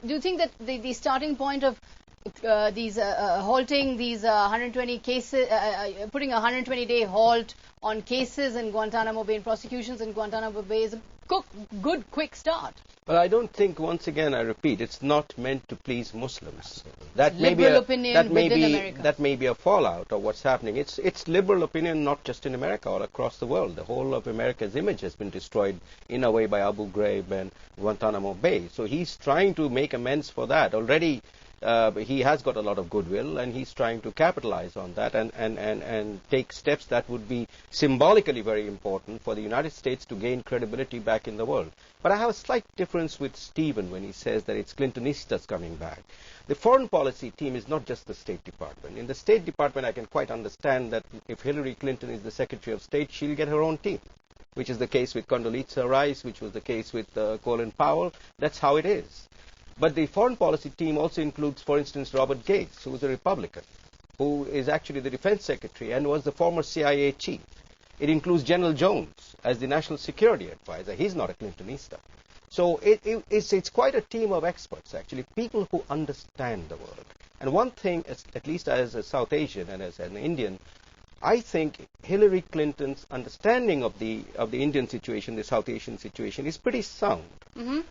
do you think that the starting point of these halting these 120 cases, putting a 120-day halt on cases in Guantanamo Bay and prosecutions in Guantanamo Bay is a good, quick start? Well, I don't think, once again, I repeat, it's not meant to please Muslims. That may be that may be a fallout of what's happening. It's liberal opinion, not just in America, all across the world. The whole of America's image has been destroyed in a way by Abu Ghraib and Guantanamo Bay. So he's trying to make amends for that. Already he has got a lot of goodwill, and he's trying to capitalize on that and take steps that would be symbolically very important for the United States to gain credibility back in the world. But I have a slight difference with Stephen when he says that it's Clintonistas coming back. The foreign policy team is not just the State Department. In the State Department, I can quite understand that if Hillary Clinton is the Secretary of State, she'll get her own team, which is the case with Condoleezza Rice, which was the case with Colin Powell. That's how it is. But the foreign policy team also includes, for instance, Robert Gates, who is a Republican, who is actually the defense secretary and was the former CIA chief. It includes General Jones as the national security advisor. He's not a Clintonista. So it's quite a team of experts, actually, people who understand the world. And one thing, at least as a South Asian and as an Indian, I think Hillary Clinton's understanding of the Indian situation, the South Asian situation, is pretty sound.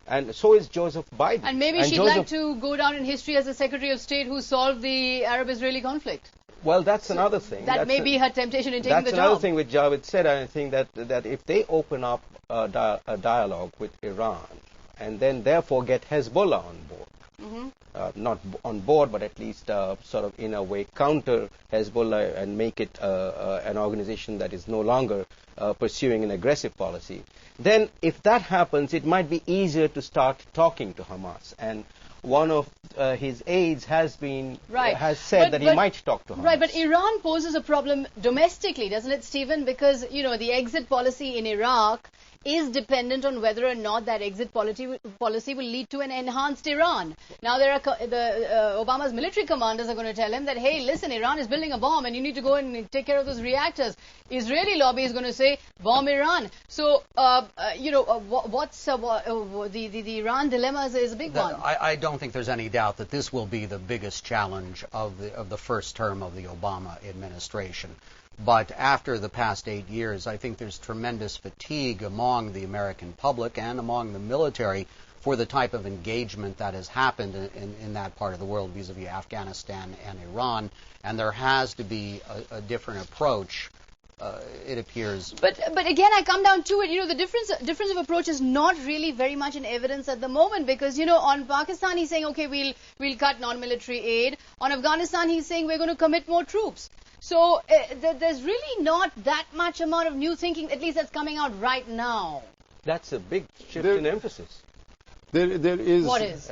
And so is Joseph Biden. And maybe she'd like to go down in history as the Secretary of State who solved the Arab-Israeli conflict. Well, that's another thing. That may be her temptation in taking the job. That's another thing which Javed said. I think that if they open up a dialogue with Iran and then therefore get Hezbollah on board, not on board, but at least sort of in a way counter Hezbollah and make it an organization that is no longer pursuing an aggressive policy, then if that happens, it might be easier to start talking to Hamas. And one of his aides has said that he might talk to Hamas. Right, but Iran poses a problem domestically, doesn't it, Stephen? Because, you know, the exit policy in Iraq is dependent on whether or not that exit policy will lead to an enhanced Iran. Now, there are Obama's military commanders are going to tell him that, hey, listen, Iran is building a bomb and you need to go and take care of those reactors. Israeli lobby is going to say, bomb Iran. So, you know, the Iran dilemma is a big one. I don't think there's any doubt that this will be the biggest challenge of the first term of the Obama administration. But after the past 8 years, I think there's tremendous fatigue among the American public and among the military for the type of engagement that has happened in that part of the world vis-a-vis Afghanistan and Iran. And there has to be a different approach, it appears. But again, I come down to it. You know, the difference of approach is not really very much in evidence at the moment, because, you know, on Pakistan he's saying, okay, we'll cut non-military aid. On Afghanistan he's saying we're going to commit more troops. So there's really not that much amount of new thinking, at least that's coming out right now. That's a big shift in emphasis. There is. What is?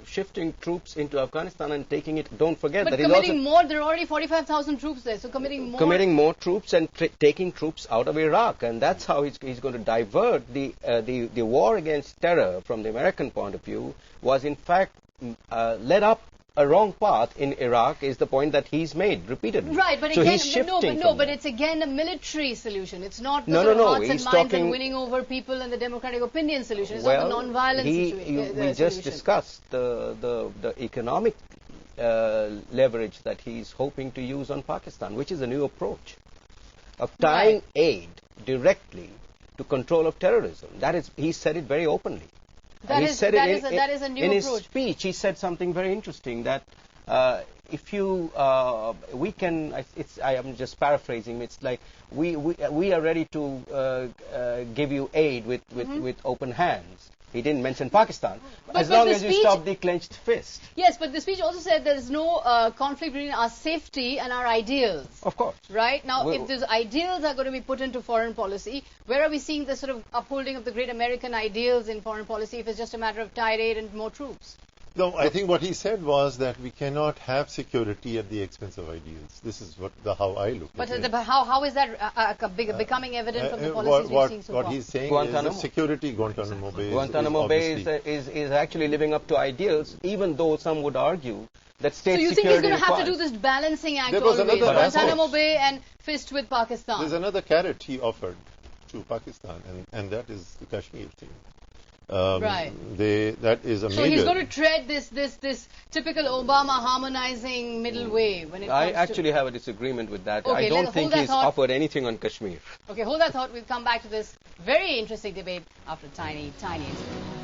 Shifting troops into Afghanistan and taking it. Don't forget but that committing more. There are already 45,000 troops there, so committing more. Committing more troops and taking troops out of Iraq, and that's how he's going to divert the war against terror from the American point of view. Was in fact led up a wrong path in Iraq, is the point that he's made repeatedly. Right, but so again, but it's again a military solution. It's not the hearts and minds and winning over people and the democratic opinion solution. It's not the non-violence situation. We just discussed the economic leverage that he's hoping to use on Pakistan, which is a new approach of tying aid directly to control of terrorism. That is, he said it very openly. That is a new approach. In his speech, he said something very interesting, that if you, we can, I am just paraphrasing, it's like we are ready to give you aid with open hands. He didn't mention Pakistan, as long as you stop the clenched fist. Yes, but the speech also said there is no conflict between our safety and our ideals. Of course. Right? Now, if those ideals are going to be put into foreign policy, where are we seeing the sort of upholding of the great American ideals in foreign policy if it's just a matter of tight aid and more troops? No, I think what he said was that we cannot have security at the expense of ideals. This is how I look at it. But how is that becoming evident from the policies we're seeing so far? What he's saying is the security Guantanamo Bay. Guantanamo Bay is actually living up to ideals, even though some would argue that state security. So you think he's going to have to do this balancing act always, Guantanamo Bay and fist with Pakistan? There's another carrot he offered to Pakistan, and that is the Kashmir thing. Right. That is a major. So he's going to tread this typical Obama harmonizing middle way when it comes I actually have a disagreement with that. Okay, I don't think he's offered anything on Kashmir. Okay, hold that thought. We'll come back to this very interesting debate after a tiny, tiny interview.